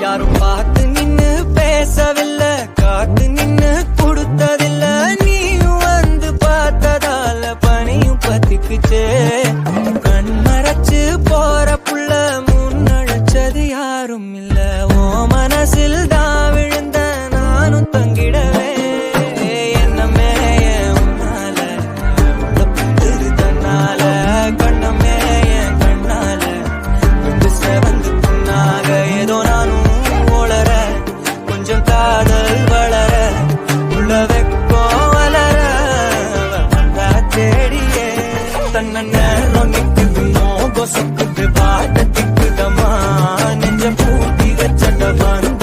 யாரும் பார்த்து நின்னு பேசவில்லை, காத்து நின்னு கொடுத்ததில்ல. நீயும் வந்து பார்த்ததால பனியும் பத்திக்குச்சே. கண் மறைச்சு போற புள்ள முன்னழைச்சது யாரும் இல்ல. ஓ மனசில் தான் விழுந்த நானும் தங்கிடவே. என்னமே உன்னால புத்துரு தன்னால, கண்ணமே என் கண்ணால வந்து புண்ணாக. ஏதோ நானும் ஒளர, கொஞ்சம் காதல் வளர, உள்ள வெக்கம் வளர வந்தா தேடியே. தன்ன நேரம் நிக்குது, மோகம் சொக்குது, பாட்ட திக்குதமா, நெஞ்ச பூட்டி வச்சட வந்து